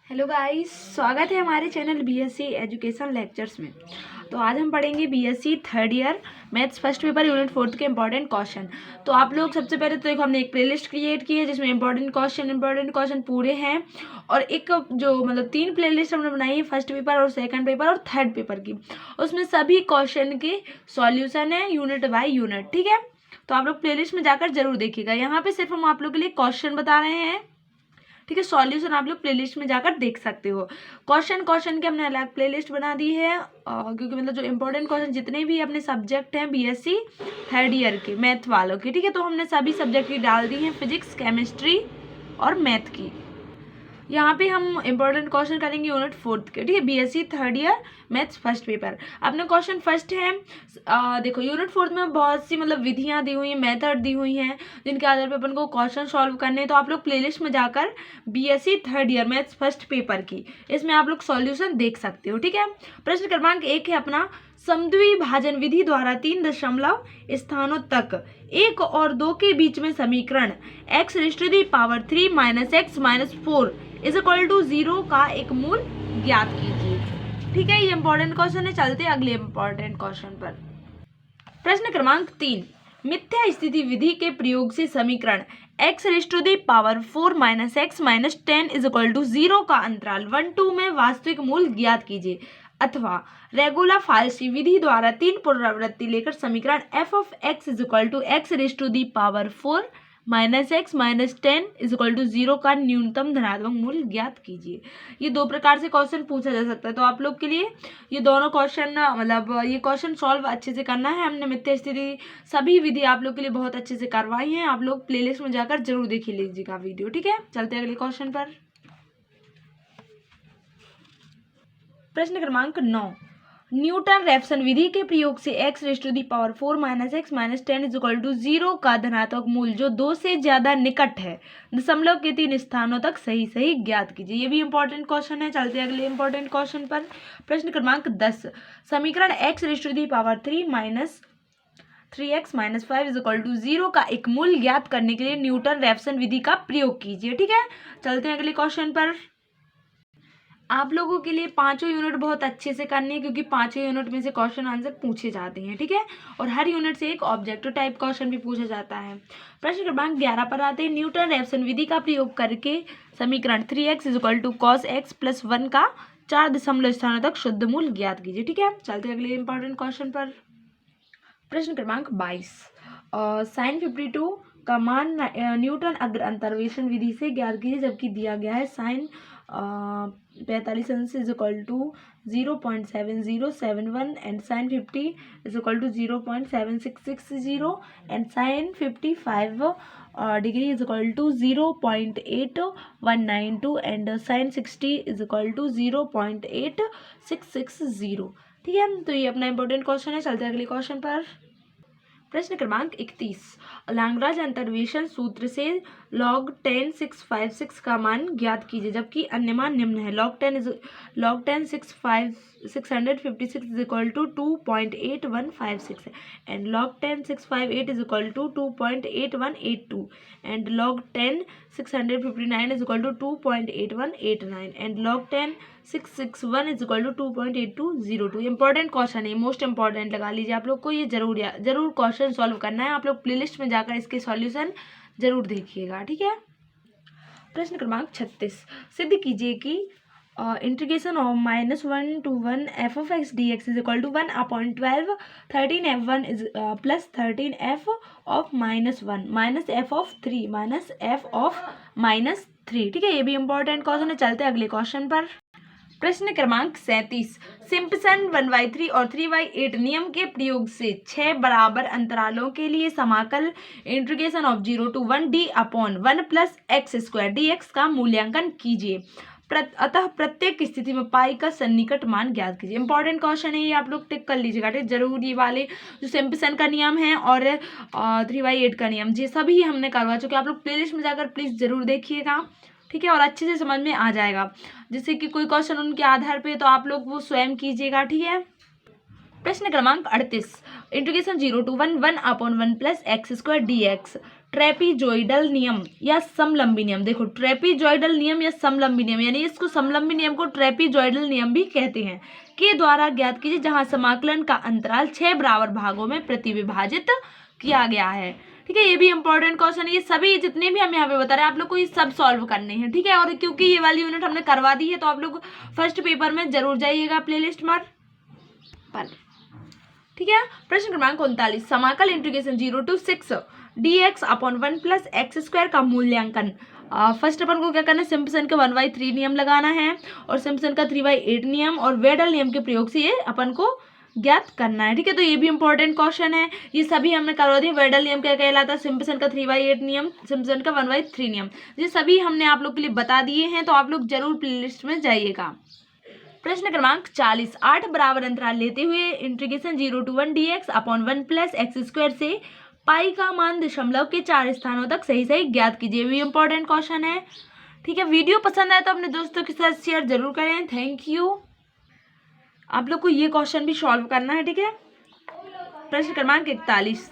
Hello guys, स्वागत है हमारे चैनल बीएससी एजुकेशन लेक्चर्स में। तो आज हम पढ़ेंगे BSc third year maths first paper unit 4 के इंपॉर्टेंट क्वेश्चन। तो आप लोग सबसे पहले तो देखो, हमने एक प्लेलिस्ट क्रिएट की है जिसमें इंपॉर्टेंट क्वेश्चन पूरे हैं, और एक जो मतलब 3 प्लेलिस्ट हमने बनाई है, फर्स्ट पेपर और सेकंड पेपर और थर्ड पेपर की। उसमें सभी क्वेश्चन के सॉल्यूशन है यूनिट बाय यूनिट, ठीक है। तो आप लोग प्लेलिस्ट में जाकर जरूर देखिएगा। यहाँ पे सिर्फ हम आप लोग के लिए क्वेश्चन बता रहे हैं, ठीक है। सॉल्यूशन आप लोग प्लेलिस्ट में जाकर देख सकते हो। क्वेश्चन के हमने अलग प्लेलिस्ट बना दी है, क्योंकि मतलब जो इंपॉर्टेंट क्वेश्चन जितने भी अपने सब्जेक्ट हैं बीएससी थर्ड ईयर के मैथ वालों के, ठीक है, तो हमने सभी सब्जेक्ट की डाल दी हैं, फिजिक्स, केमिस्ट्री और मैथ की। यहाँ पे हम इंपॉर्टेंट क्वेश्चन करेंगे यूनिट 4 के, ठीक है, BSc third year maths first paper. अपने क्वेश्चन फर्स्ट है, देखो यूनिट 4 में बहुत सी मतलब विधियाँ दी हुई हैं, मेथड दी हुई हैं, जिनके आधार पे अपन को क्वेश्चन सॉल्व करने हैं। तो आप लोग प्लेलिस्ट में जाकर BSc third year maths first paper की, इसमें आप लोग सॉल्यूशन देख सकते हो, ठीक है। प्रश्न क्रमांक 1 है अपना, समद्विभाजन विधि द्वारा 3 दशमलव स्थानों तक 1 और 2 के बीच में समीकरण x⁻³ - x-4 = 0 का एक मूल ज्ञात कीजिए, ठीक है। ये इंपॉर्टेंट क्वेश्चन है। चलते हैं अगले इंपॉर्टेंट क्वेश्चन पर। प्रश्न क्रमांक 3, मिथ्या स्थिति विधि के प्रयोग से समीकरण x⁻⁴ - x-10 = 0 का अंतराल 1-2 में वास्तविक मूल ज्ञात कीजिए, अथवा रेगुला फाल्सी विधि द्वारा 3 पुनरावृत्ति लेकर समीकरण f(x) = x⁻⁴ - x-10 = 0 का न्यूनतम धनात्मक मूल्य ज्ञात कीजिए। ये 2 प्रकार से क्वेश्चन पूछा जा सकता है। तो आप लोग के लिए ये दोनों क्वेश्चन मतलब ये क्वेश्चन सॉल्व अच्छे से करना है। हमने मिथ्या स्थिति सभी विधि आप लोग के लिए बहुत अच्छे से करवाई हैं। आप लोग प्लेलिस्ट में जाकर जरूर देख लीजिएगा वीडियो, ठीक है। चलते हैं अगले क्वेश्चन पर। प्रश्न क्रमांक 9, न्यूटन रेफसन विधि के प्रयोग से x⁻⁴ - x-10 = 0 का धनात्मक मूल्य जो 2 से ज्यादा निकट है दशमलव के 3 स्थानों तक सही सही ज्ञात कीजिए। ये भी इंपॉर्टेंट क्वेश्चन है। चलते अगले इंपॉर्टेंट क्वेश्चन पर। प्रश्न क्रमांक 10, समीकरण x⁻³ - 3x - 5 = 0 का एक मूल्य ज्ञात करने के लिए न्यूटन रेफसन विधि का प्रयोग कीजिए, ठीक है। चलते हैं अगले क्वेश्चन पर। आप लोगों के लिए 5 यूनिट बहुत अच्छे से करनी है, क्योंकि 5 यूनिट में से क्वेश्चन आंसर पूछे जाते हैं, ठीक है। और हर यूनिट से एक ऑब्जेक्टिव टाइप क्वेश्चन भी पूछा जाता है। प्रश्न क्रमांक 11 पर आते हैं, न्यूटन रेफसन विधि का प्रयोग करके समीकरण 3x = cos x + 1 का 4 दशमलव स्थानों तक शुद्ध मूल्य ज्ञात कीजिए, ठीक है। चलते अगले इंपॉर्टेंट क्वेश्चन पर। प्रश्न क्रमांक 22, sin 52 का मान न्यूटन अग्र अंतर्वेशन विधि से ज्ञात कीजिए, जबकि दिया गया है sin 45 अंश = 0.7071 and sin 50 = 0.7660 and sin 55 degree = 0.8192 and sin 60 = 0.8660, ठीक है। तो ये अपना इंपॉर्टेंट क्वेश्चन है। चलते हैं अगले क्वेश्चन पर। प्रश्न क्रमांक 31, लाग्रांज अंतर्वेशन सूत्र से log 10 656 का मान ज्ञात कीजिए, जबकि अन्य मान निम्न है। log 10 656 = 2.8156 and log 10 658 = 2.8182 and log 10 659 = 2.8189 and log 10 661 = 2.8202। Important question है, मोस्ट इंपॉर्टेंट लगा लीजिए आप लोग को। ये जरूर क्वेश्चन सॉल्व करना है। आप लोग प्लेलिस्ट में जाकर इसके सॉल्यूशन जरूर देखिएगा, ठीक है। प्रश्न क्रमांक 36, सिद्ध कीजिए कि integration of -1 to 1 f(x) dx = 1/12 13f1 + 13f of -1 - f of 3 - f of -3, ठीक है। ये भी इंपॉर्टेंट क्वेश्चन है। चलते हैं अगले क्वेश्चन पर। प्रश्न क्रमांक 37, सिम्पसन 1/3 और 3/8 नियम के प्रयोग से 6 बराबर अंतरालों के लिए समाकल integration of 0 to 1 d/1 + x² dx का मूल्यांकन कीजिए। अतः प्रत्येक स्थिति में पाई का सन्निकट मान ज्ञात कीजिए। इंपॉर्टेंट क्वेश्चन है, ये आप लोग टिक कर लीजिएगा, ठीक। जरूर ये वाले जो सिम्पसन का नियम है और 3/8 का नियम, ये सभी हमने करवा चुके। आप लोग प्लेलिस्ट में जाकर प्लीज जरूर देखिएगा, ठीक है, और अच्छे से समझ में आ जाएगा। जैसे कि कोई क्वेश्चन उनके आधार पे तो आप लोग वो स्वयं कीजिएगा, ठीक है। प्रश्न क्रमांक 38, इंटीग्रेशन 0 to 1 1/1 + x² dx ट्रेपीजॉइडल नियम या समलंबी नियम। देखो ट्रेपीजॉइडल नियम या समलंबी नियम, यानी इसको समलंबी नियम को ट्रेपीजॉइडल नियम भी कहते हैं, के द्वारा ज्ञात कीजिए जहां समाकलन का अंतराल 6 बराबर भागों में प्रतिविभाजित किया गया है। ठीक है, ये भी इंपॉर्टेंट क्वेश्चन है। ये सभी जितने भी हम यहाँ पे बता रहे हैं आप लोग को ये सब सॉल्व करने हैं। ठीक है, और क्योंकि ये वाली यूनिट हमने करवा दी है तो आप लोग फर्स्ट पेपर में जरूर जाइएगा प्लेलिस्ट पर। ठीक है, प्रश्न क्रमांक 39, समाकल integration 0 to 6 dx upon 1 + x² का मूल्यांकन। फर्स्ट अपन को क्या करना है, सिम्पसन का 1/3 नियम लगाना है और सिम्पसन का 3/8 नियम और वेडल नियम के प्रयोग से ये अपन को ज्ञात करना है। ठीक है, तो ये भी इंपॉर्टेंट क्वेश्चन है। ये सभी हमने करवा दिए। वेडल नियम क्या कहलाता है, सिम्पसन का 3/8 नियम, सिम्पसन का 1/3 नियम, ये सभी हमने आप लोग के लिए बता दिए हैं, तो आप लोग जरूर प्लेलिस्ट में जाइएगा। प्रश्न क्रमांक 40, 8 बराबर अंतराल लेते हुए integration 0 to 1 dx upon 1 + x² से पाई का मान दशमलव के 4 स्थानों तक सही सही ज्ञात कीजिए। भी इंपॉर्टेंट क्वेश्चन है। ठीक है, वीडियो पसंद आए तो अपने दोस्तों के साथ शेयर जरूर करें। Thank you. आप लोग को ये क्वेश्चन भी सॉल्व करना है। ठीक है, प्रश्न क्रमांक 41,